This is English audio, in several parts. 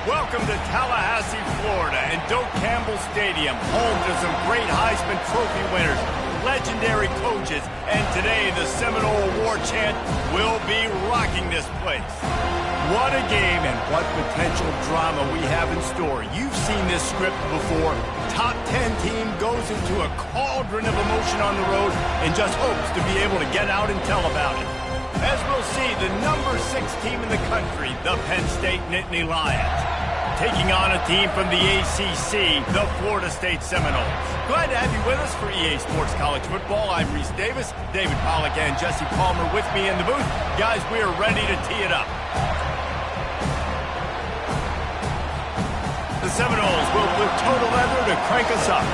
Welcome to Tallahassee, Florida, and Doak Campbell Stadium, home to some great Heisman Trophy winners, legendary coaches, and today the Seminole Award chant will be rocking this place. What a game and what potential drama we have in store. You've seen this script before. Top 10 team goes into a cauldron of emotion on the road and just hopes to be able to get out and tell about it. As we'll see, the number 6 team in the country, the Penn State Nittany Lions, taking on a team from the ACC, the Florida State Seminoles. Glad to have you with us for EA Sports College Football. I'm Reese Davis, David Pollack and Jesse Palmer with me in the booth. Guys, we are ready to tee it up. The Seminoles will put total leather to crank us up.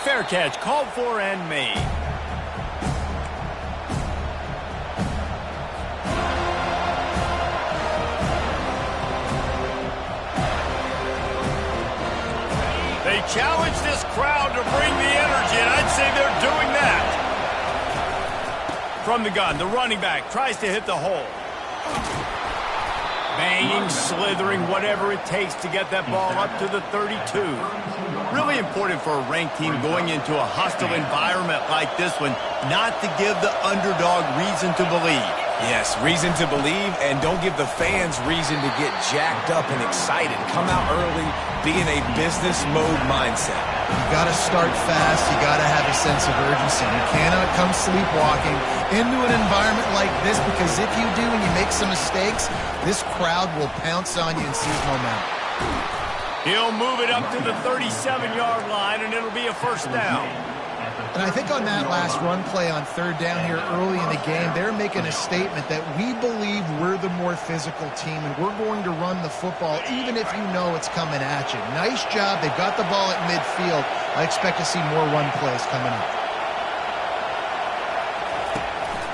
Fair catch called for and made. They challenge this crowd to bring the energy, and I'd say they're doing that. From the gun, the running back tries to hit the hole. Banging, slithering, whatever it takes to get that ball up to the 32. Really important for a ranked team going into a hostile environment like this one, not to give the underdog reason to believe. Yes, reason to believe, and don't give the fans reason to get jacked up and excited. Come out early, be in a business mode mindset. You got to start fast. You got to have a sense of urgency. You cannot come sleepwalking into an environment like this, because if you do and you make some mistakes, this crowd will pounce on you and seize momentum. He'll move it up to the 37-yard line, and it'll be a first down. And I think on that last run play on third down here early in the game, they're making a statement that we believe we're the more physical team, and we're going to run the football even if you know it's coming at you. Nice job. They've got the ball at midfield. I expect to see more run plays coming up.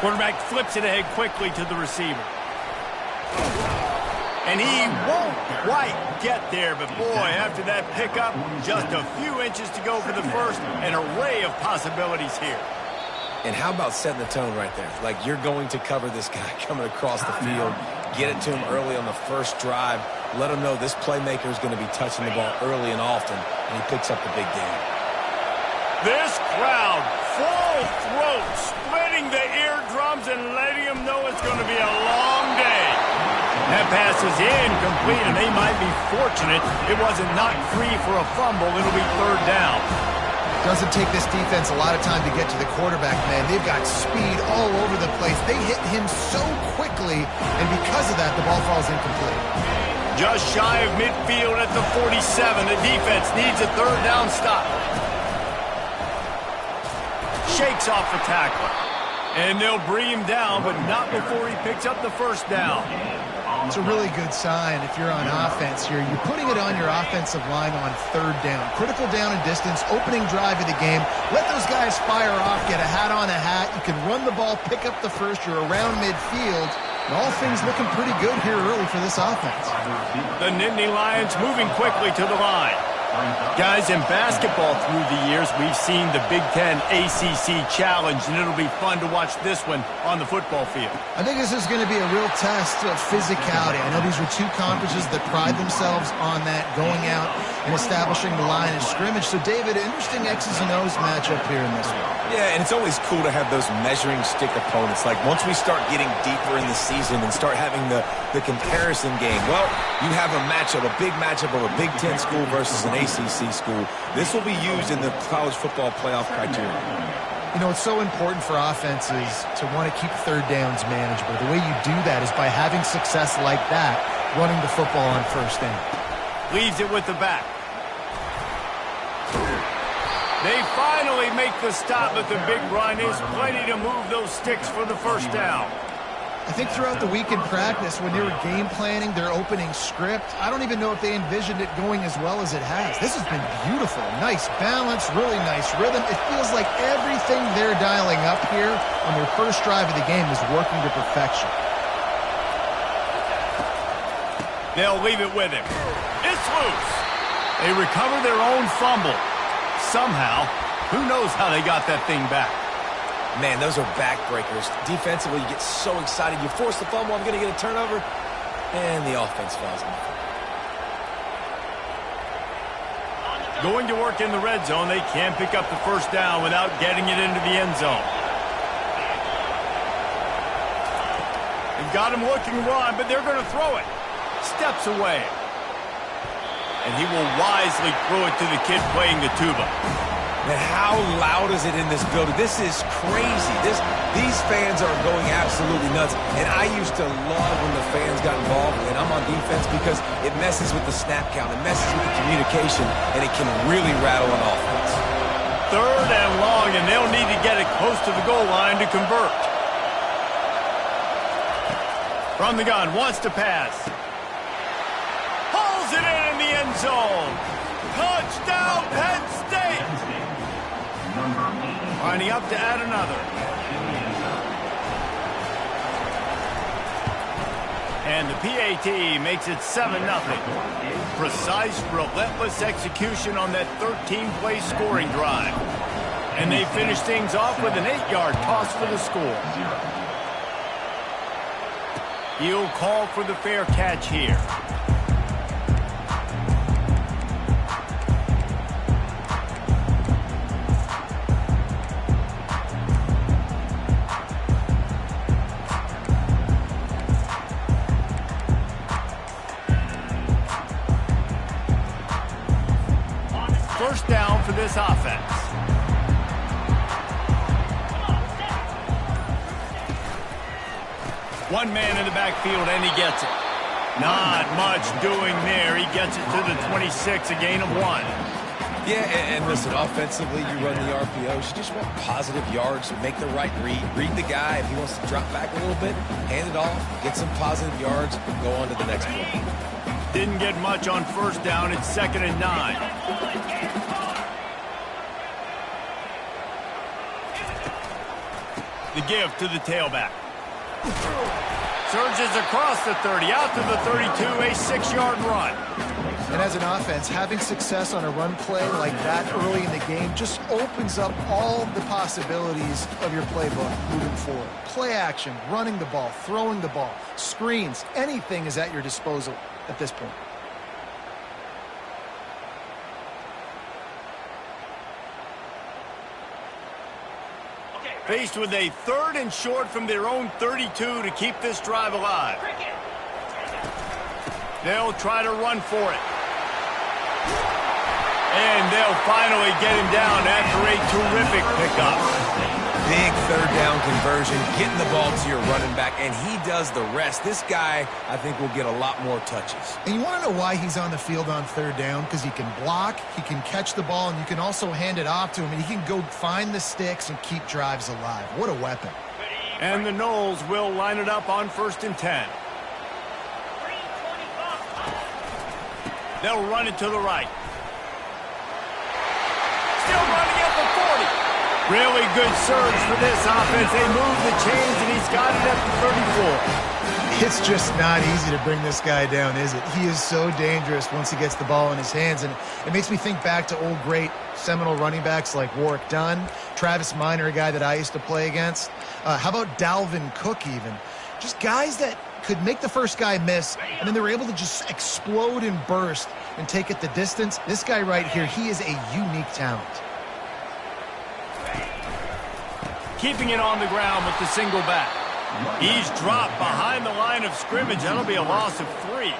Quarterback flips it ahead quickly to the receiver. And he won't quite get there, but boy, after that pickup, just a few inches to go for the first. An array of possibilities here. And how about setting the tone right there? Like, you're going to cover this guy coming across the field, get it to him early on the first drive, let him know this playmaker is going to be touching the ball early and often, and he picks up the big game. This crowd, full throat, splitting the eardrums and letting them know it's going to be a long day. That pass is incomplete, and they might be fortunate it wasn't knocked free for a fumble. It'll be third down. Doesn't take this defense a lot of time to get to the quarterback, man. They've got speed all over the place. They hit him so quickly, and because of that, the ball falls incomplete. Just shy of midfield at the 47. The defense needs a third down stop. Shakes off the tackler. And they'll bring him down, but not before he picks up the first down. It's a really good sign if you're on offense here. You're putting it on your offensive line on third down. Critical down and distance, opening drive of the game. Let those guys fire off, get a hat on a hat. You can run the ball, pick up the first. You're around midfield. And all things looking pretty good here early for this offense. The Nittany Lions moving quickly to the line. Guys, in basketball through the years, we've seen the Big Ten ACC Challenge, and it'll be fun to watch this one on the football field. I think this is going to be a real test of physicality. I know these were two conferences that pride themselves on that, going out and establishing the line of scrimmage. So, David, interesting X's and O's matchup here in this one. Yeah, and it's always cool to have those measuring stick opponents. Like, once we start getting deeper in the season and start having the comparison game, well, you have a matchup, a big matchup of a Big Ten school versus an ACC school. This will be used in the college football playoff criteria. You know, it's so important for offenses to want to keep third downs manageable. The way you do that is by having success like that, running the football on first down. Leaves it with the back. They finally make the stop, but the big run is plenty to move those sticks for the first down. I think throughout the week in practice, when they were game planning their opening script, I don't even know if they envisioned it going as well as it has. This has been beautiful. Nice balance, really nice rhythm. It feels like everything they're dialing up here on their first drive of the game is working to perfection. They'll leave it with him. It's loose. They recover their own fumble. Somehow, who knows how they got that thing back. Man, those are backbreakers. Defensively, you get so excited. You force the fumble, I'm going to get a turnover, and the offense falls on the field. Going to work in the red zone, they can't pick up the first down without getting it into the end zone. They've got him looking to run, but they're going to throw it. Steps away. And he will wisely throw it to the kid playing the tuba. Man, how loud is it in this building? This is crazy. These fans are going absolutely nuts. And I used to love when the fans got involved, and I'm on defense, because it messes with the snap count. It messes with the communication, and it can really rattle an offense. 3rd and long, and they'll need to get it close to the goal line to convert. From the gun, wants to pass. Hauls it in the end zone. Touchdown, Penn State. Lining up to add another. And the PAT makes it 7-0. Precise, relentless execution on that 13-play scoring drive. And they finish things off with an 8-yard toss for the score. He'll call for the fair catch here. First down for this offense. One man in the backfield, and he gets it. Not much doing there. He gets it to the 26, a gain of 1. Yeah, and listen, offensively, you run the RPOs. You just want positive yards, make the right read. Read the guy. If he wants to drop back a little bit, hand it off, get some positive yards, go on to the next play. Didn't get much on first down. It's 2nd and 9. The give to the tailback. Surges across the 30, out to the 32, a 6-yard run. And as an offense, having success on a run play like that early in the game just opens up all the possibilities of your playbook moving forward. Play action, running the ball, throwing the ball, screens, anything is at your disposal at this point. Faced with a 3rd and short from their own 32 to keep this drive alive. They'll try to run for it. And they'll finally get him down after a terrific pickup. Big 3rd down conversion, getting the ball to your running back, and he does the rest. This guy, I think, will get a lot more touches. And you want to know why he's on the field on 3rd down? Because he can block, he can catch the ball, and you can also hand it off to him, and he can go find the sticks and keep drives alive. What a weapon. And the Knowles will line it up on 1st and 10. They'll run it to the right. Still running at the 40. Really good surge for this offense. They move the chains, and he's got it at the 34. It's just not easy to bring this guy down, is it? He is so dangerous once he gets the ball in his hands, and it makes me think back to old great Seminole running backs like Warwick Dunn, Travis Minor, a guy that I used to play against. How about Dalvin Cook even? Just guys that could make the first guy miss, and then they were able to just explode and burst and take it the distance. This guy right here, he is a unique talent. Keeping it on the ground with the single back. He's dropped behind the line of scrimmage. That'll be a loss of 3.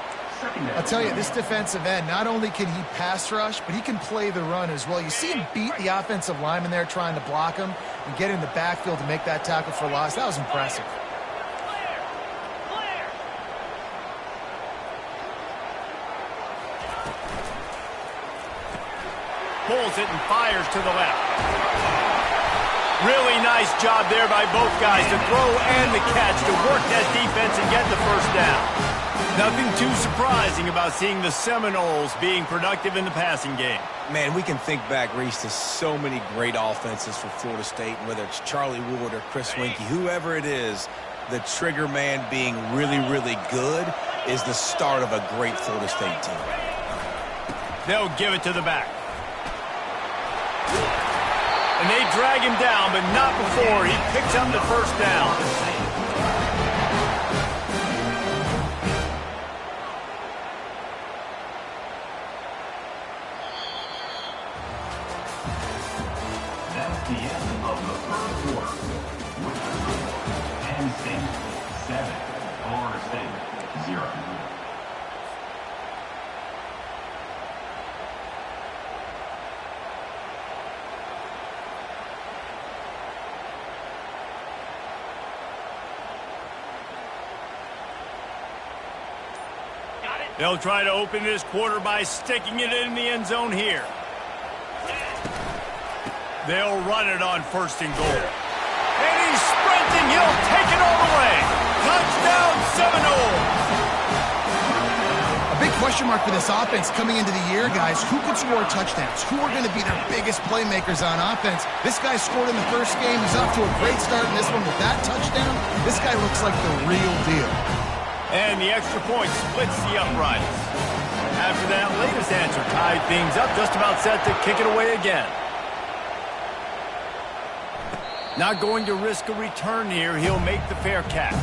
I'll tell you, this defensive end, not only can he pass rush, but he can play the run as well. You see him beat the offensive lineman there trying to block him and get in the backfield to make that tackle for loss. That was impressive. Pulls it and fires to the left. Really nice job there by both guys to throw and the catch to work that defense and get the first down. Nothing too surprising about seeing the Seminoles being productive in the passing game. Man, we can think back, Reese, to so many great offenses for Florida State, whether it's Charlie Wood or Chris Winkie, whoever it is, the trigger man being really, really good is the start of a great Florida State team. They'll give it to the back. And they drag him down, but not before he picks up the first down. That's the end of the first quarter. With the score, Penn State 7, Florida State 0. They'll try to open this quarter by sticking it in the end zone here. They'll run it on first and goal. And he's sprinting. He'll take it all the way. Touchdown, Seminoles. A big question mark for this offense coming into the year, guys. Who could score touchdowns? Who are going to be their biggest playmakers on offense? This guy scored in the first game. He's off to a great start in this one with that touchdown. This guy looks like the real deal. And the extra point splits the uprights. After that latest answer tied things up, just about set to kick it away again. Not going to risk a return here. He'll make the fair catch.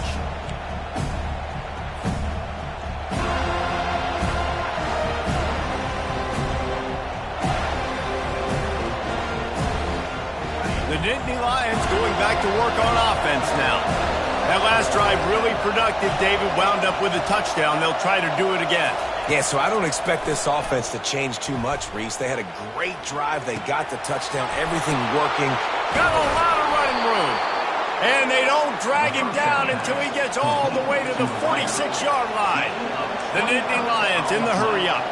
The Nittany Lions going back to work on offense now. That last drive really productive. David wound up with a touchdown. They'll try to do it again. Yeah, so I don't expect this offense to change too much, Reese. They had a great drive. They got the touchdown. Everything working. Got a lot of running room. And they don't drag him down until he gets all the way to the 46-yard line. The Nittany Lions in the hurry-up.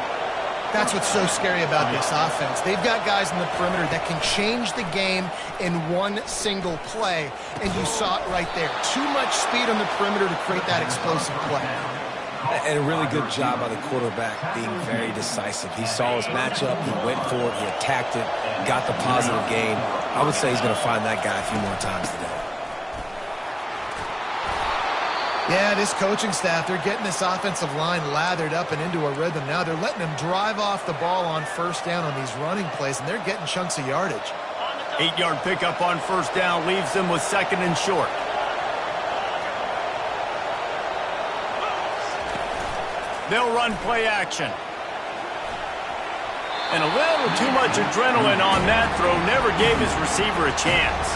That's what's so scary about this offense. They've got guys in the perimeter that can change the game in one single play, and you saw it right there. Too much speed on the perimeter to create that explosive play. And a really good job by the quarterback being very decisive. He saw his matchup, he went for it, he attacked it, got the positive gain. I would say he's going to find that guy a few more times today. Yeah, this coaching staff, they're getting this offensive line lathered up and into a rhythm. Now they're letting them drive off the ball on first down on these running plays, and they're getting chunks of yardage. 8-yard pickup on first down leaves them with second and short. They'll run play action. And a little too much adrenaline on that throw never gave his receiver a chance.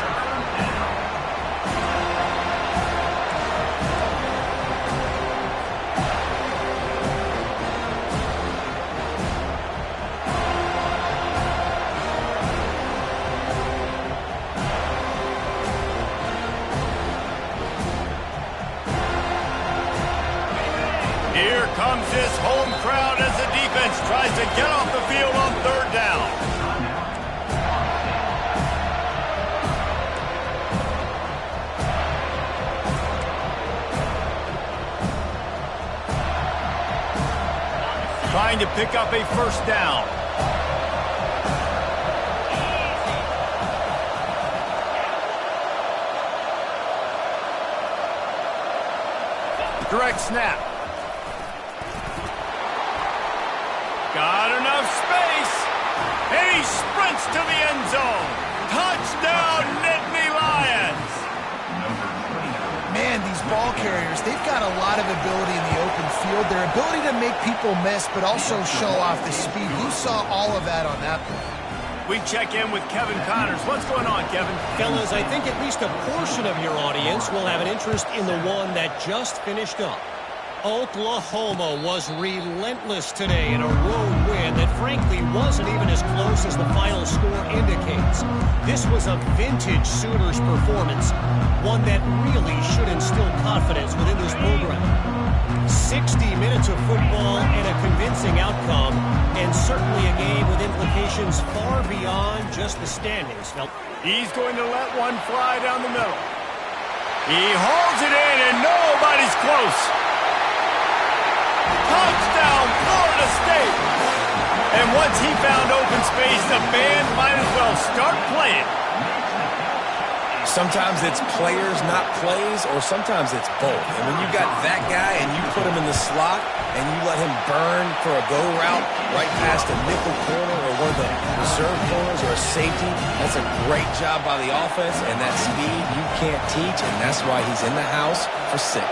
Here comes this home crowd as the defense tries to get off the field on third down. Trying to pick up a first down. Direct snap. Got enough space, and he sprints to the end zone. Touchdown, Nittany Lions. Man, these ball carriers, they've got a lot of ability in the open field. Their ability to make people miss, but also show off the speed. You saw all of that on that play. We check in with Kevin Connors. What's going on, Kevin? Fellas, I think at least a portion of your audience will have an interest in the one that just finished up. Oklahoma was relentless today in a road win that frankly wasn't even as close as the final score indicates. This was a vintage Sooners performance, one that really should instill confidence within this program. 60 minutes of football and a convincing outcome, and certainly a game with implications far beyond just the standings. Now, he's going to let one fly down the middle. He hauls it in, and nobody's close. Touchdown, Florida State. And once he found open space, the band might as well start playing. Sometimes it's players, not plays, or sometimes it's both. And when you got that guy and you put him in the slot and you let him burn for a go route right past a nickel corner or one of the reserve corners or a safety, that's a great job by the offense, and that speed you can't teach, and that's why he's in the house for 6.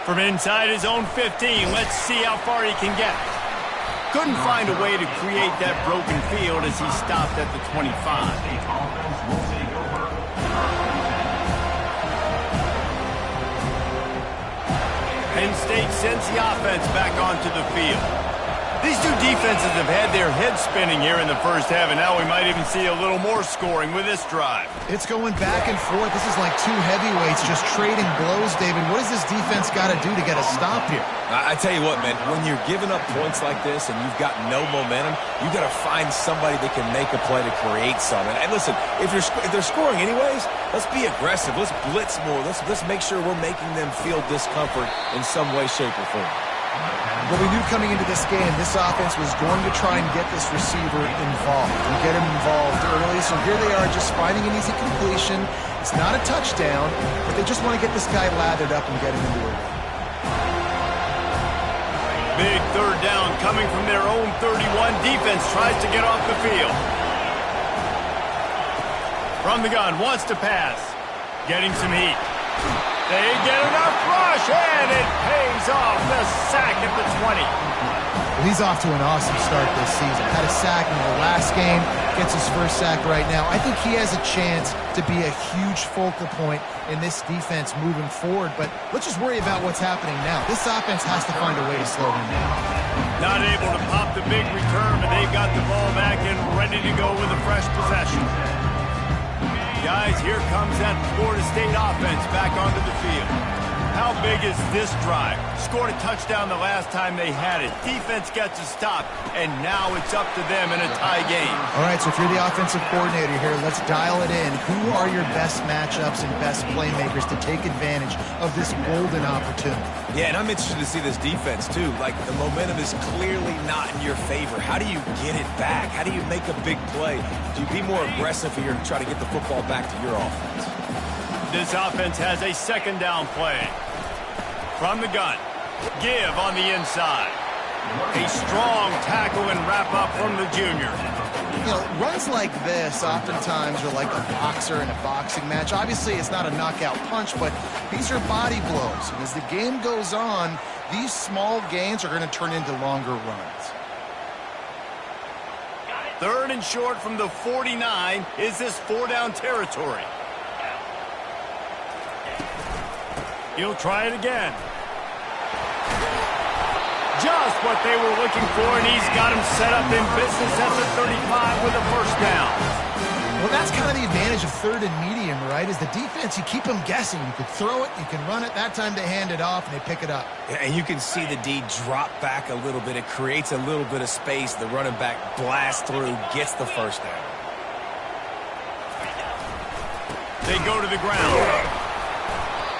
From inside his own 15, let's see how far he can get. Couldn't find a way to create that broken field as he stopped at the 25. Penn State sends the offense back onto the field. These two defenses have had their heads spinning here in the first half, and now we might even see a little more scoring with this drive. It's going back and forth. This is like two heavyweights just trading blows, David. What does this defense got to do to get a stop here? I tell you what, man, when you're giving up points like this and you've got no momentum, you got to find somebody that can make a play to create something. And listen, if they're scoring anyways, let's be aggressive. Let's blitz more. Let's make sure we're making them feel discomfort in some way, shape, or form. Well, we knew coming into this game, this offense was going to try and get this receiver involved and get him involved early. So here they are just finding an easy completion. It's not a touchdown, but they just want to get this guy lathered up and get him into a run. Big third down coming from their own 31. Defense tries to get off the field. From the gun, wants to pass. Getting some heat. They get enough rush, and it pays off. The sack at the 20. Well, he's off to an awesome start this season. Had a sack in the last game, gets his first sack right now. I think he has a chance to be a huge focal point in this defense moving forward, but let's just worry about what's happening now. This offense has to find a way to slow him down. Not able to pop the big return, but they've got the ball back and ready to go with a fresh possession. Guys, here comes that Florida State offense back onto the field. How big is this drive? Scored a touchdown the last time they had it. Defense gets a stop, and now it's up to them in a tie game. All right, so if you're the offensive coordinator here, let's dial it in. Who are your best matchups and best playmakers to take advantage of this golden opportunity? Yeah, and I'm interested to see this defense, too. Like, the momentum is clearly not in your favor. How do you get it back? How do you make a big play? Do you be more aggressive here to try to get the football back to your offense? This offense has a second down play. From the gun, give on the inside. A strong tackle and wrap up from the junior. You know, runs like this oftentimes are like a boxer in a boxing match. Obviously, it's not a knockout punch, but these are body blows. And as the game goes on, these small gains are going to turn into longer runs. Third and short from the 49. Is this 4-down territory? He'll try it again. Just what they were looking for, and he's got him set up in business at the 35 with a first down. Well, that's kind of the advantage of third and medium, right? Is the defense, you keep them guessing. You can throw it, you can run it. That time they hand it off, and they pick it up. Yeah, and you can see the D drop back a little bit. It creates a little bit of space. The running back blasts through, gets the first down. They go to the ground.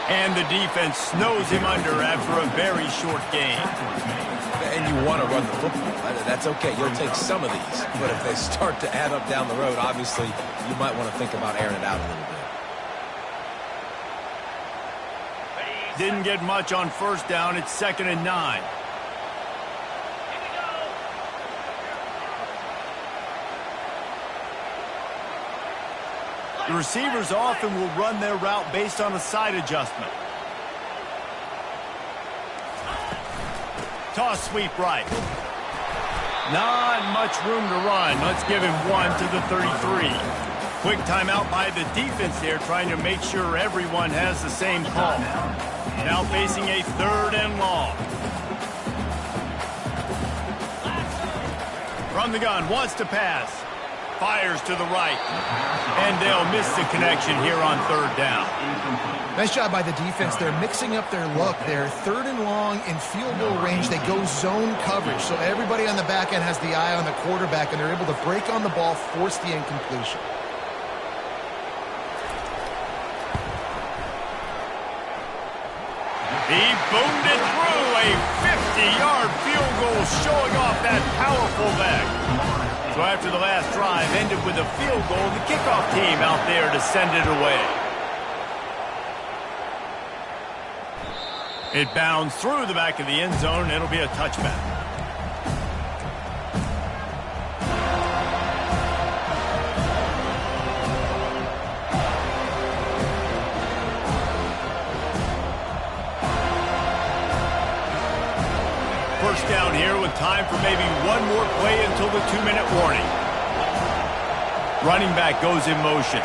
And the defense snows him under after a very short game. And you want to run the football. That's okay. You'll take some of these. But if they start to add up down the road, obviously, you might want to think about airing it out a little bit. Didn't get much on first down. It's 2nd and 9. The receivers often will run their route based on a side adjustment. Toss sweep right. Not much room to run. Let's give him one to the 33. Quick timeout by the defense there, trying to make sure everyone has the same call. Now facing a 3rd and long. From the gun, wants to pass. Fires to the right. And they'll miss the connection here on 3rd down. Nice job by the defense. They're mixing up their look. They're 3rd and long in field goal range. They go zone coverage. So everybody on the back end has the eye on the quarterback, and they're able to break on the ball, force the incompletion. He boomed it through a 50-yard field goal, showing off that powerful leg. So after the last drive ended with a field goal, the kickoff team out there to send it away. It bounds through the back of the end zone. It'll be a touchback. First down here with time for maybe one more play until the 2-minute warning. Running back goes in motion.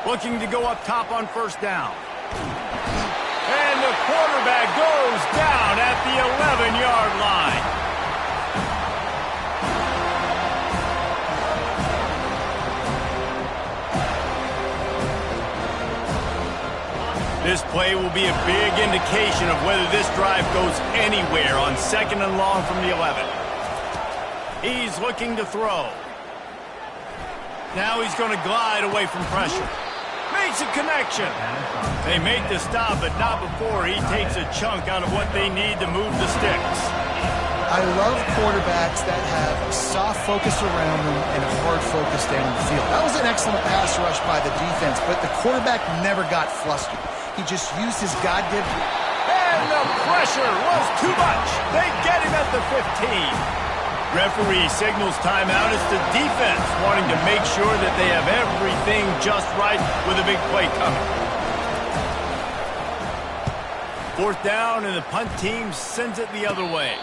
Looking to go up top on first down. And the quarterback goes down at the 11-yard line. This play will be a big indication of whether this drive goes anywhere on 2nd and long from the 11. He's looking to throw. Now he's going to glide away from pressure. Makes a connection. They make the stop, but not before he takes a chunk out of what they need to move the sticks. I love quarterbacks that have a soft focus around them and a hard focus down the field. That was an excellent pass rush by the defense, but the quarterback never got flustered. He just used his God-given. And the pressure was too much. They get him at the 15. Referee signals timeout. It's the defense wanting to make sure that they have everything just right with a big play coming. 4th down, and the punt team sends it the other way.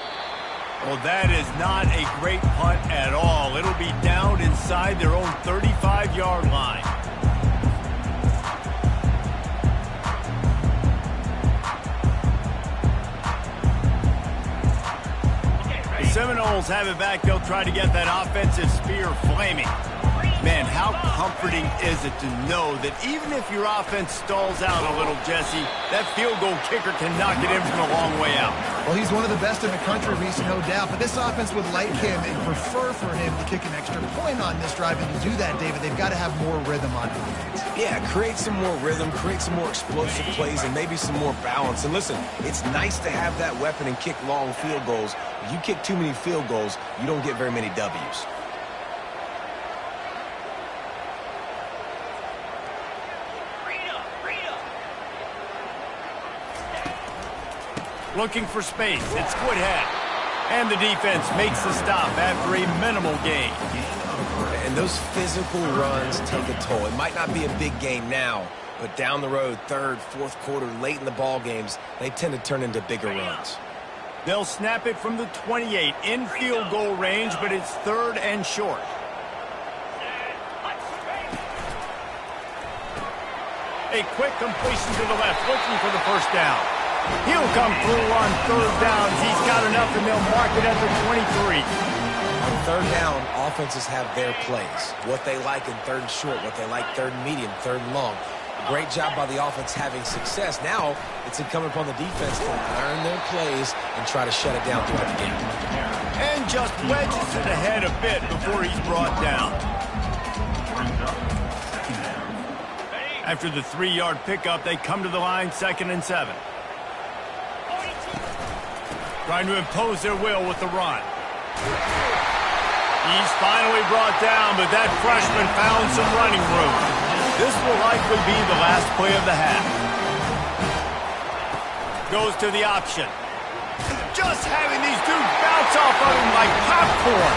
Well, that is not a great punt at all. It'll be down inside their own 35-yard line. Seminoles have it back. They'll try to get that offensive spear flaming. Man, how comforting is it to know that even if your offense stalls out a little, Jesse, that field goal kicker can knock it in from a long way out. Well, he's one of the best in the country, Reese, no doubt. But this offense would like him and prefer for him to kick an extra point on this drive. And to do that, David, they've got to have more rhythm on offense. Yeah, create some more rhythm, create some more explosive plays, and maybe some more balance. And listen, it's nice to have that weapon and kick long field goals. If you kick too many field goals, you don't get very many W's. Looking for space. It's Woodhead. And the defense makes the stop after a minimal gain. And those physical runs take a toll. It might not be a big gain now, but down the road, 3rd, 4th quarter, late in the ball games, they tend to turn into bigger runs. They'll snap it from the 28 in field goal range, but it's 3rd and short. A quick completion to the left, looking for the first down. He'll come through on 3rd down. He's got enough, and they'll mark it at the 23. On 3rd down, offenses have their plays. What they like in 3rd and short, what they like 3rd and medium, 3rd and long. Great job by the offense having success. Now, it's incumbent upon the defense to learn their plays and try to shut it down throughout the game. And just wedges it ahead a bit before he's brought down. After the 3-yard pickup, they come to the line, 2nd and 7. Trying to impose their will with the run. He's finally brought down, but that freshman found some running room. This will likely be the last play of the half. Goes to the option. Just having these dudes bounce off of him like popcorn.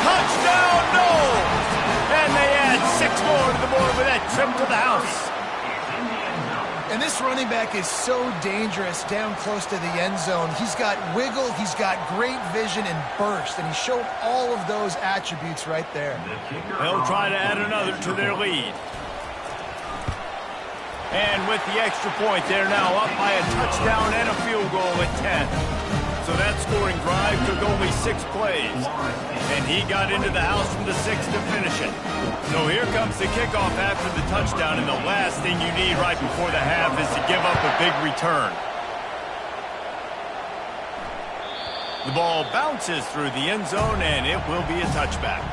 Touchdown, no! And they add 6 more to the board with that trip to the house. And this running back is so dangerous down close to the end zone. He's got wiggle, he's got great vision and burst, and he showed all of those attributes right there. They'll try to add another to their lead. And with the extra point, they're now up by a touchdown and a field goal at 10. So that scoring drive took only 6 plays. And he got into the house from the 6th to finish it. So here comes the kickoff after the touchdown, and the last thing you need right before the half is to give up a big return. The ball bounces through the end zone, and it will be a touchback.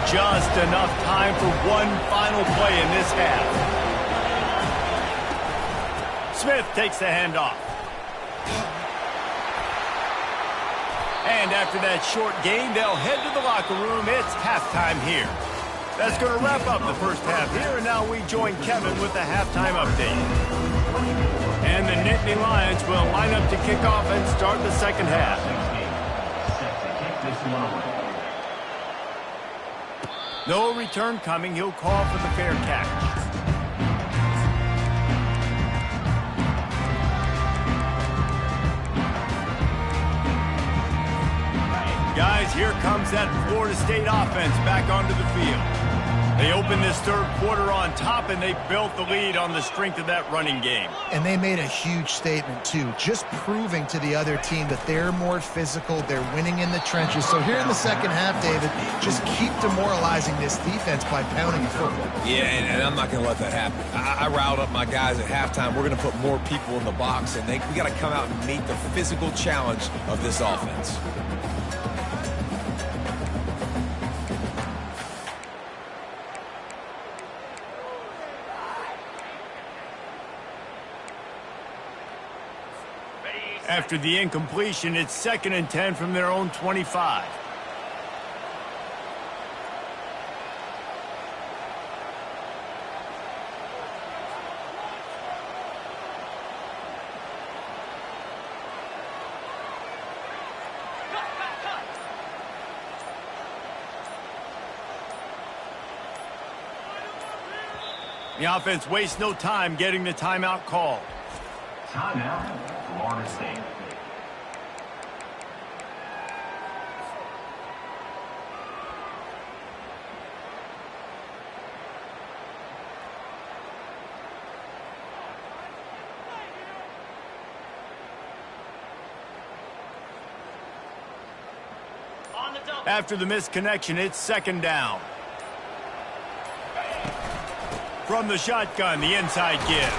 Just enough time for one final play in this half. Smith takes the handoff. And after that short game, they'll head to the locker room. It's halftime here. That's going to wrap up the first half here, and now we join Kevin with the halftime update. And the Nittany Lions will line up to kick off and start the second half. No return coming. He'll call for the fair catch. Guys, here comes that Florida State offense back onto the field. They opened this third quarter on top, and they built the lead on the strength of that running game. And they made a huge statement, too, just proving to the other team that they're more physical, they're winning in the trenches. So here in the second half, David, just keep demoralizing this defense by pounding the football. Yeah, and I'm not going to let that happen. I riled up my guys at halftime. We're going to put more people in the box, and we got to come out and meet the physical challenge of this offense. After the incompletion, it's 2nd and 10 from their own 25. The offense wastes no time getting the timeout called. Timeout, Florida State. After the misconnection, it's 2nd down. From the shotgun, the inside give.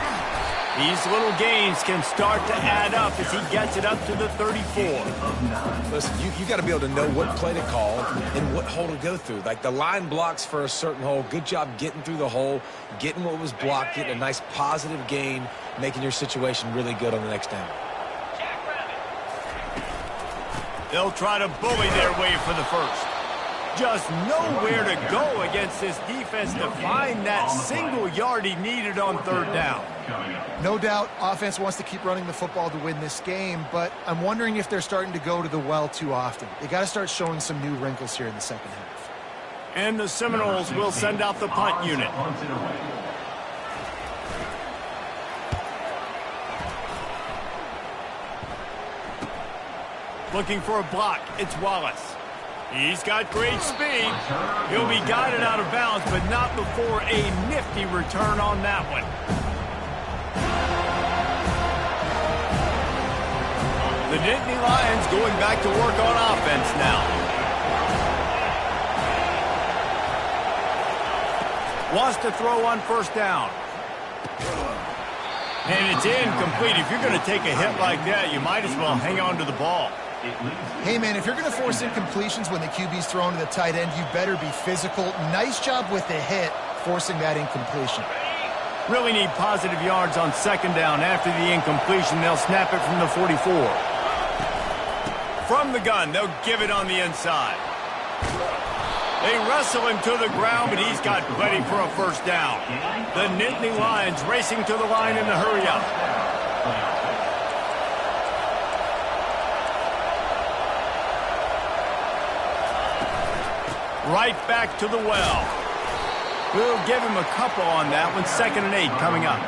These little gains can start to add up as he gets it up to the 34. Listen, you got to be able to know what play to call and what hole to go through. Like the line blocks for a certain hole. Good job getting through the hole, getting what was blocked, getting a nice positive gain, making your situation really good on the next down. They'll try to bully their way for the first. Just nowhere to go against this defense to find that single yard he needed on 3rd down. No doubt, offense wants to keep running the football to win this game, but I'm wondering if they're starting to go to the well too often. They got to start showing some new wrinkles here in the second half. And the Seminoles will send out the punt unit. Looking for a block, it's Wallace. He's got great speed. He'll be guided out of bounds, but not before a nifty return on that one. The Nittany Lions going back to work on offense now. Wants to throw on 1st down. And it's incomplete. If you're going to take a hit like that, you might as well hang on to the ball. Hey, man, if you're going to force incompletions when the QB's thrown to the tight end, you better be physical. Nice job with the hit, forcing that incompletion. Really need positive yards on 2nd down. After the incompletion, they'll snap it from the 44. From the gun, they'll give it on the inside. They wrestle him to the ground, but he's got plenty for a 1st down. The Nittany Lions racing to the line in the hurry-up. Right back to the well. We'll give him a couple on that one. 2nd and 8 coming up.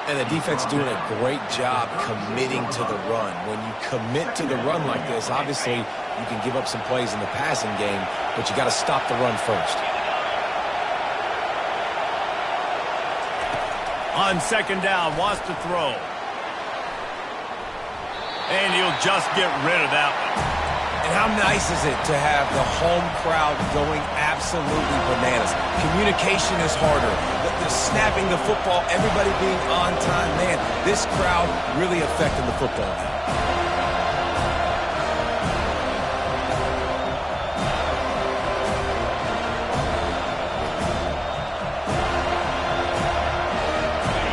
And the defense doing a great job committing to the run. When you commit to the run like this, obviously you can give up some plays in the passing game, but you got to stop the run first. On 2nd down, wants to throw. And he'll just get rid of that one. And how nice is it to have the home crowd going absolutely bananas? Communication is harder. The snapping the football, everybody being on time. Man, this crowd really affecting the football now.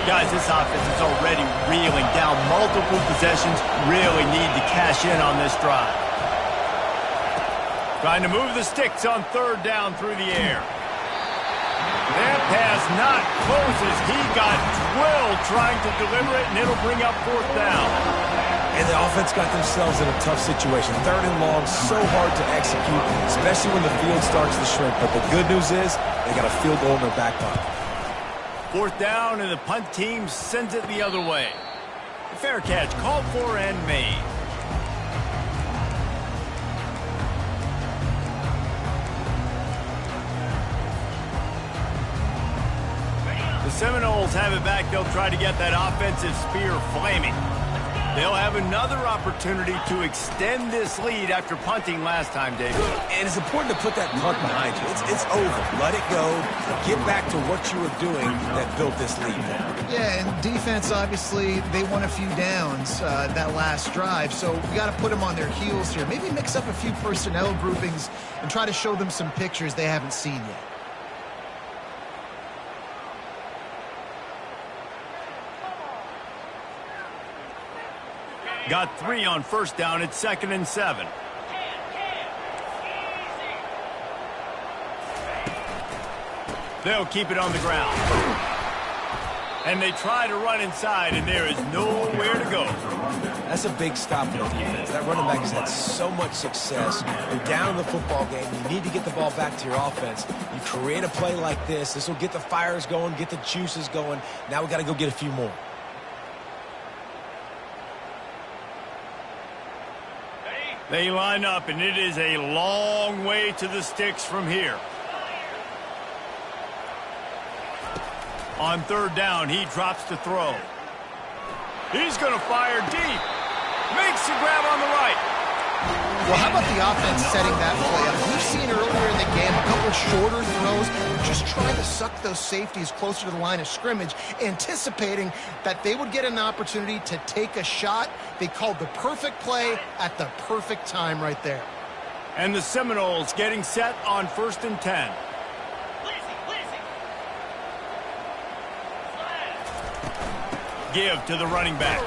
Guys, this offense is already reeling down multiple possessions. Really need to cash in on this drive. Trying to move the sticks on third down through the air. That pass not close as he got drilled trying to deliver it, and it'll bring up fourth down. And the offense got themselves in a tough situation. Third and long, so hard to execute, especially when the field starts to shrink. But the good news is they got a field goal in their back pocket. Fourth down, and the punt team sends it the other way. The fair catch called for and made. The Seminoles have it back. They'll try to get that offensive spear flaming. They'll have another opportunity to extend this lead after punting last time, David. And it's important to put that punt behind you. It's over. Let it go. Get back to what you were doing that built this lead. Yeah, and defense, obviously, they won a few downs that last drive, so we got to put them on their heels here. Maybe mix up a few personnel groupings and try to show them some pictures they haven't seen yet. Got 3 on first down. It's 2nd and 7. They'll keep it on the ground. And they try to run inside, and there is nowhere to go. That's a big stop for the defense. That running back has had so much success. You're down in the football game. You need to get the ball back to your offense. You create a play like this. This will get the fires going, get the juices going. Now we got to go get a few more. They line up, and it is a long way to the sticks from here. On third down, he drops to throw. He's going to fire deep. Makes the grab on the right. Well, how about the offense setting that play up? We've seen earlier in the game a couple shorter throws, just trying to suck those safeties closer to the line of scrimmage, anticipating that they would get an opportunity to take a shot. They called the perfect play at the perfect time right there. And the Seminoles getting set on 1st and 10. Give to the running back.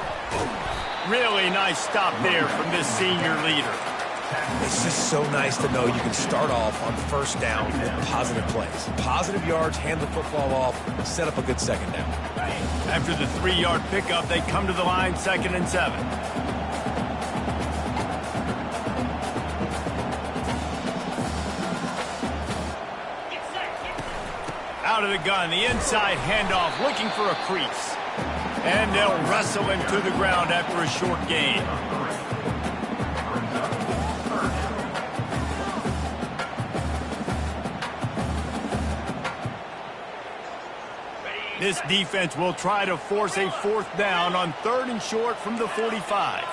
Really nice stop there from this senior leader. It's just so nice to know you can start off on first down with positive plays. Positive yards, hand the football off, set up a good second down. After the 3-yard pickup, they come to the line 2nd and 7. Out of the gun, the inside handoff, looking for a crease. And they'll wrestle him to the ground after a short gain. This defense will try to force a 4th down on 3rd and short from the 45.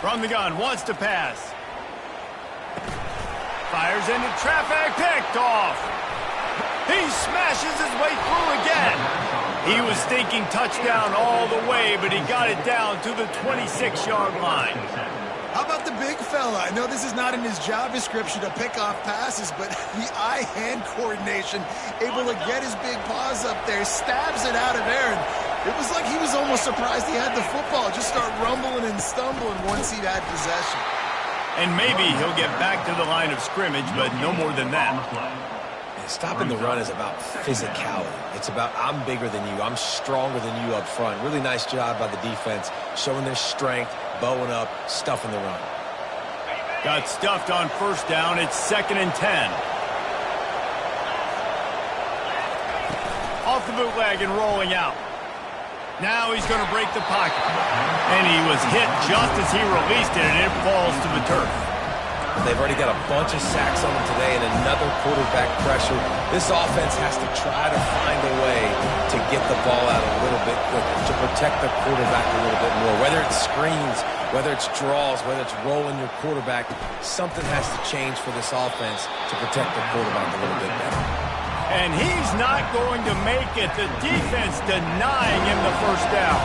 From the gun, wants to pass. Fires into traffic, picked off. He smashes his way through again. He was thinking touchdown all the way, but he got it down to the 26-yard line. How about the big fella? I know this is not in his job description to pick off passes, but the eye-hand coordination, able to get his big paws up there, stabs it out of there. And it was like he was almost surprised he had the football. Just start rumbling and stumbling once he had possession. And maybe he'll get back to the line of scrimmage, but no more than that. Stopping the run is about physicality. It's about I'm bigger than you. I'm stronger than you up front. Really nice job by the defense, showing their strength, bowing up, stuffing the run. Got stuffed on first down. It's 2nd and 10. Off the bootleg and rolling out. Now he's going to break the pocket. And he was hit just as he released it, and it falls to the turf. They've already got a bunch of sacks on them today and another quarterback pressure. This offense has to try to find a way to get the ball out a little bit quicker, to protect the quarterback a little bit more. Whether it's screens, whether it's draws, whether it's rolling your quarterback, something has to change for this offense to protect the quarterback a little bit better. And he's not going to make it. The defense denying him the first down.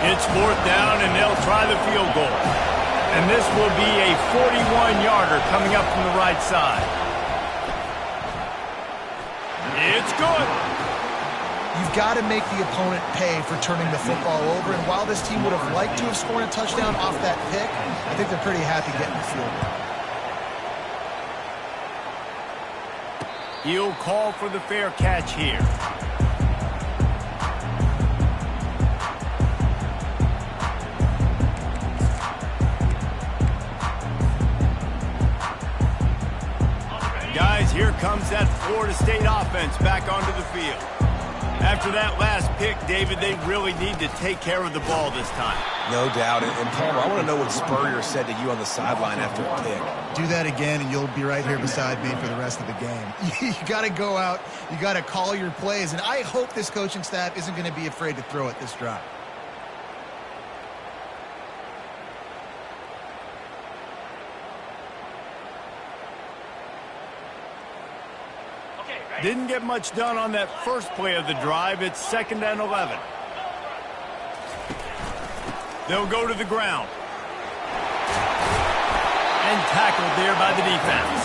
It's 4th down, and they'll try the field goal. And this will be a 41-yarder coming up from the right side. It's good. You've got to make the opponent pay for turning the football over. And while this team would have liked to have scored a touchdown off that pick, I think they're pretty happy getting the field goal. He'll call for the fair catch here. Guys, here comes that Florida State offense back onto the field. After that last pick, David, they really need to take care of the ball this time. No doubt. And Palmer, I want to know what Spurrier said to you on the sideline after a pick. Do that again, and you'll be right here beside me for the rest of the game. You got to go out. You got to call your plays. And I hope this coaching staff isn't going to be afraid to throw it this drive. Didn't get much done on that first play of the drive. It's 2nd and 11. They'll go to the ground. And tackled there by the defense.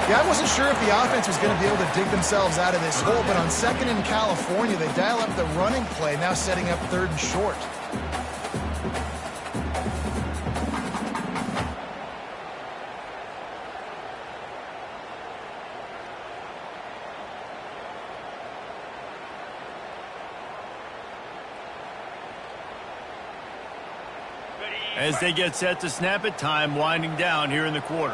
Yeah, I wasn't sure if the offense was going to be able to dig themselves out of this hole, but on 2nd in California, they dial up the running play, now setting up 3rd and short. As they get set to snap it, time winding down here in the quarter.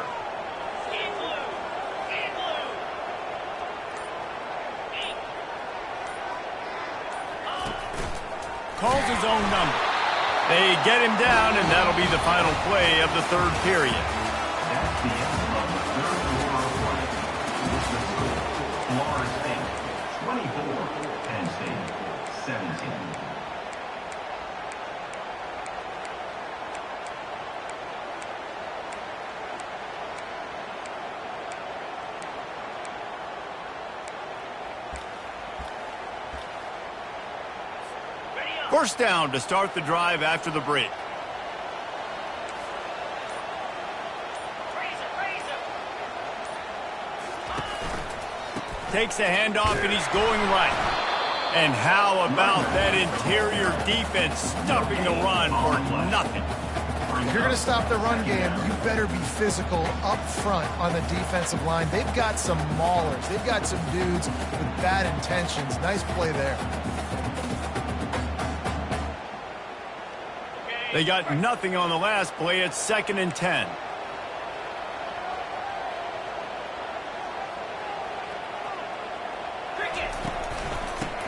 Calls his own number. They get him down, and that'll be the final play of the 3rd period. That's the end of the 3rd quarter of play. With the score, Florida State 24, Penn State 17. First down to start the drive after the break. Takes a handoff, and he's going right. And how about that interior defense stuffing the run for nothing? If you're going to stop the run game, you better be physical up front on the defensive line. They've got some maulers. They've got some dudes with bad intentions. Nice play there. They got nothing on the last play. It's 2nd and 10.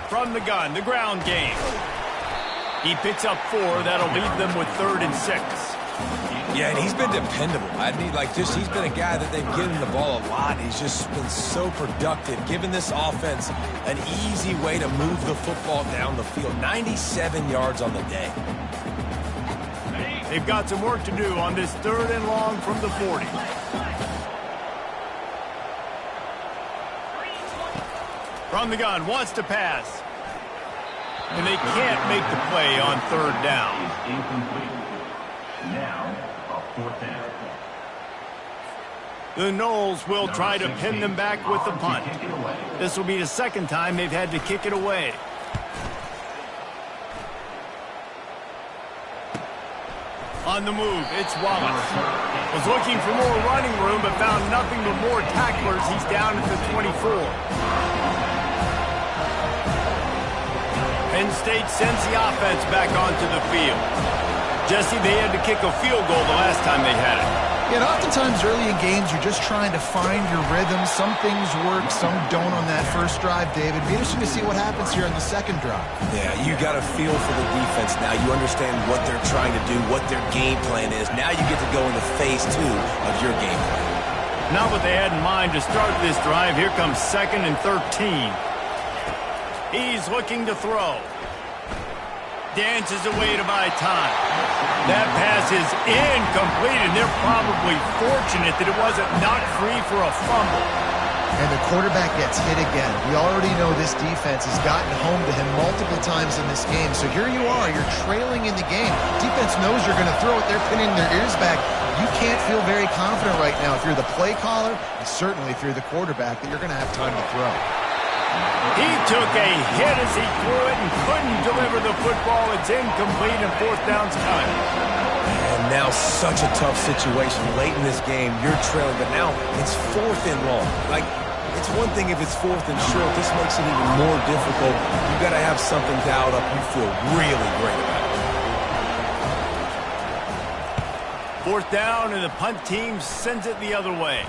From the gun, the ground game. He picks up 4. That'll leave them with 3rd and 6. Yeah, and he's been dependable. He's been a guy that they've given the ball a lot. He's just been so productive, giving this offense an easy way to move the football down the field. 97 yards on the day. They've got some work to do on this 3rd and long from the 40. From the gun, wants to pass. And they can't make the play on 3rd down. Incomplete. Now, a 4th down. The Noles will try to pin them back with the punt. This will be the 2nd time they've had to kick it away. On the move, it's Wallace. Was looking for more running room, but found nothing but more tacklers. He's down at the 24. Penn State sends the offense back onto the field. Jesse, they had to kick a field goal the last time they had it. Yeah, and oftentimes early in games, you're just trying to find your rhythm. Some things work, some don't on that first drive, David. Be interesting to see what happens here on the 2nd drive. Yeah, you got a feel for the defense now. You understand what they're trying to do, what their game plan is. Now you get to go into phase 2 of your game plan. Not what they had in mind to start this drive. Here comes 2nd and 13. He's looking to throw. Dances away to buy time. That pass is incomplete, and they're probably fortunate that it wasn't knocked free for a fumble. And the quarterback gets hit again. We already know this defense has gotten home to him multiple times in this game. So here you are, you're trailing in the game. Defense knows you're going to throw it. They're pinning their ears back. You can't feel very confident right now if you're the play caller, and certainly if you're the quarterback, that you're going to have time to throw. He took a hit as he threw it and couldn't deliver the football. It's incomplete and fourth down's coming. And now such a tough situation late in this game. You're trailing, but now it's fourth and long. Like, it's one thing if it's fourth and short. This makes it even more difficult. You got to have something dialed up you feel really great about. Fourth down, and the punt team sends it the other way.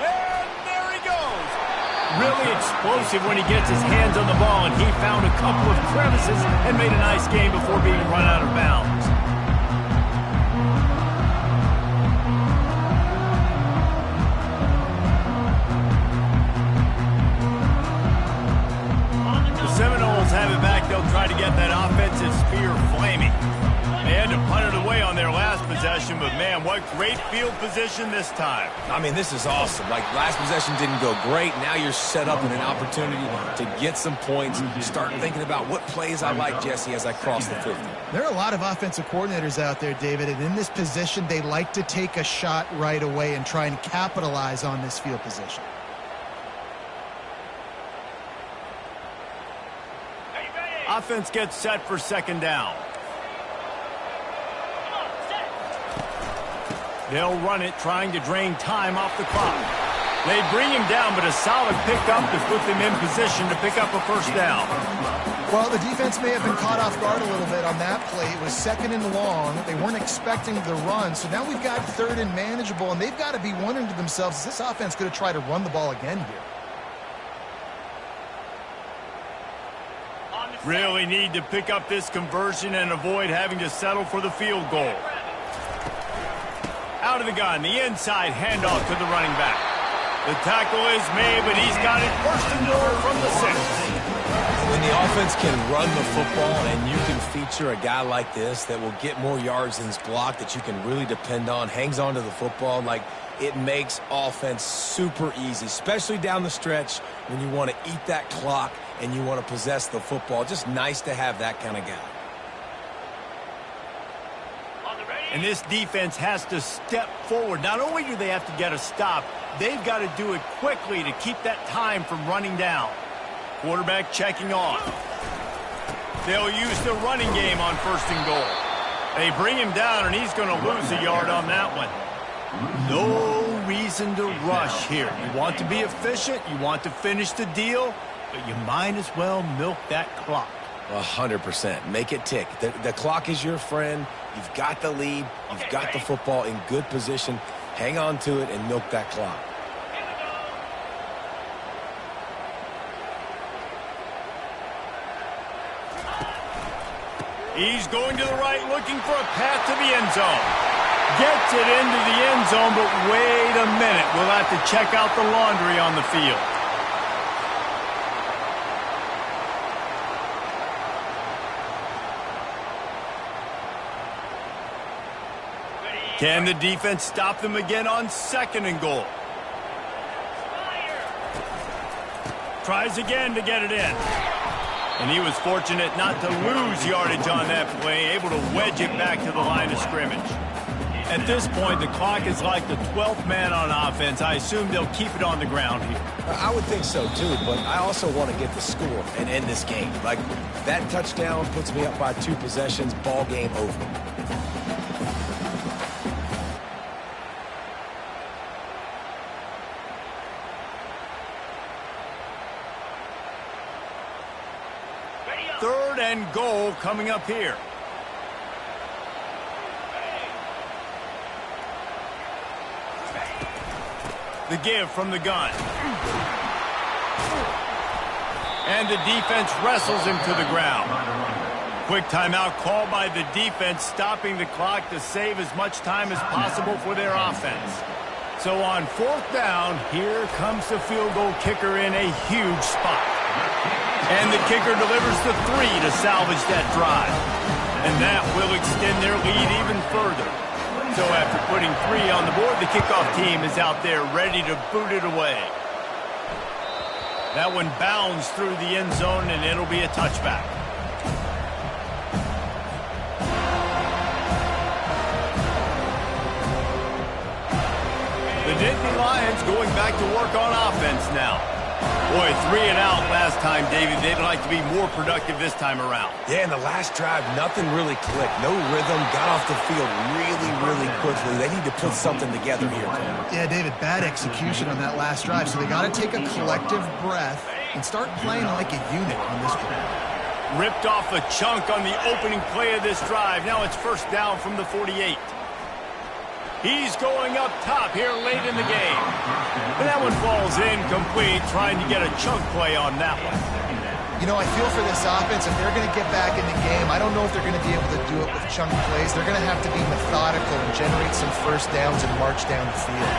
And there he goes. Really explosive when he gets his hands on the ball, and he found a couple of crevices and made a nice game before being run out of bounds. The Seminoles have it back. They'll try to get that offensive spear flaming. They had to punt it away on their last possession, but man, what great field position this time. I mean, this is awesome. Like, last possession didn't go great. Now you're set up in an opportunity to get some points. Start thinking about what plays I like, Jesse, as I cross the 50. There are a lot of offensive coordinators out there, David, and in this position, they like to take a shot right away and try and capitalize on this field position. Offense gets set for second down. They'll run it, trying to drain time off the clock. They bring him down, but a solid pickup to put them in position to pick up a first down. Well, the defense may have been caught off guard a little bit on that play. It was second and long. They weren't expecting the run, so now we've got third and manageable, and they've got to be wondering to themselves, is this offense going to try to run the ball again here? Really need to pick up this conversion and avoid having to settle for the field goal. Out of the gun, the inside handoff to the running back. The tackle is made, but he's got it first and goal from the 6. When the offense can run the football and you can feature a guy like this that will get more yards than his block, that you can really depend on, hangs on to the football, like, it makes offense super easy, especially down the stretch when you want to eat that clock and you want to possess the football. Just nice to have that kind of guy. And this defense has to step forward. Not only do they have to get a stop, they've got to do it quickly to keep that time from running down. Quarterback checking on. They'll use the running game on first and goal. They bring him down, and he's going to lose a yard on that one. No reason to rush here. You want to be efficient, you want to finish the deal, but you might as well milk that clock. 100%. Make it tick. The clock is your friend. You've got the lead. You've got the football in good position. Hang on to it and milk that clock. He's going to the right, looking for a path to the end zone. Gets it into the end zone, but wait a minute. We'll have to check out the laundry on the field. Can the defense stop them again on second and goal? Tries again to get it in. And he was fortunate not to lose yardage on that play, able to wedge it back to the line of scrimmage. At this point, the clock is like the 12th man on offense. I assume they'll keep it on the ground here. I would think so, too, but I also want to get the score and end this game. Like, that touchdown puts me up by 2 possessions, ball game over. Third and goal coming up here. The give from the gun. And the defense wrestles him to the ground. Quick timeout called by the defense, stopping the clock to save as much time as possible for their offense. So on fourth down, here comes the field goal kicker in a huge spot. And the kicker delivers the 3 to salvage that drive. And that will extend their lead even further. So after putting 3 on the board, the kickoff team is out there ready to boot it away. That one bounds through the end zone, and it'll be a touchback. The Nittany Lions going back to work on offense now. Boy, 3 and out last time, David. They'd like to be more productive this time around. Yeah, in the last drive, nothing really clicked. No rhythm, got off the field really quickly. They need to put something together here, Cole. Yeah, David, bad execution on that last drive, so they got to take a collective breath and start playing like a unit on this one. Ripped off a chunk on the opening play of this drive. Now it's first down from the 48. He's going up top here late in the game. But that one falls incomplete, trying to get a chunk play on that one. You know, I feel for this offense, if they're going to get back in the game, I don't know if they're going to be able to do it with chunk plays. They're going to have to be methodical and generate some first downs and march down the field.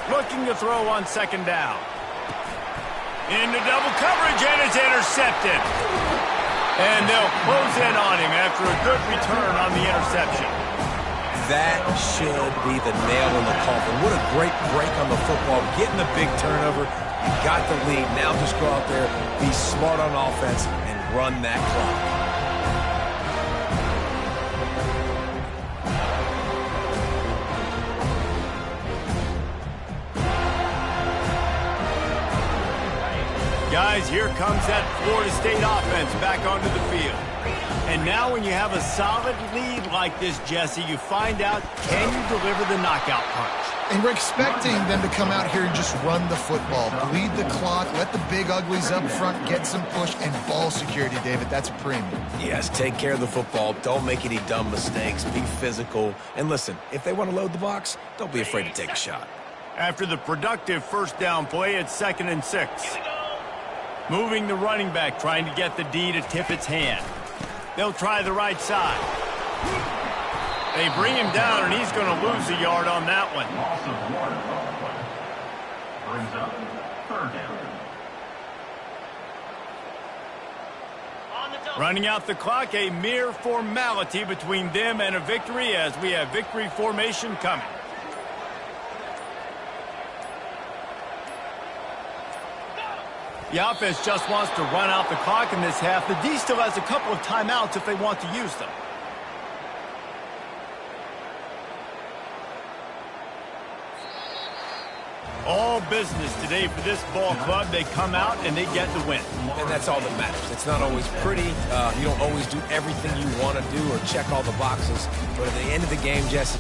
Looking to throw on second down. Into double coverage, and it's intercepted. And they'll close in on him after a good return on the interception. That should be the nail in the coffin. What a great break on the football. Getting the big turnover. You got the lead. Now just go out there, be smart on offense, and run that clock. Guys, here comes that Florida State offense back onto the field. And now when you have a solid lead like this, Jesse, you find out, can you deliver the knockout punch? And we're expecting them to come out here and just run the football, bleed the clock, let the big uglies up front get some push and ball security, David. That's a premium. Yes, take care of the football. Don't make any dumb mistakes. Be physical. And listen, if they want to load the box, don't be afraid to take a shot. After the productive first down play, it's 2nd and 6. Moving the running back, trying to get the D to tip its hand. They'll try the right side. They bring him down, and he's going to lose a yard on that one. Loss of 1 on the play. Brings up 3rd down. Running out the clock, a mere formality between them and a victory as we have victory formation coming. The offense just wants to run out the clock in this half. The D still has a couple of timeouts if they want to use them. All business today for this ball club. They come out and they get the win. And that's all that matters. It's not always pretty. You don't always do everything you want to do or check all the boxes. But at the end of the game, Jesse,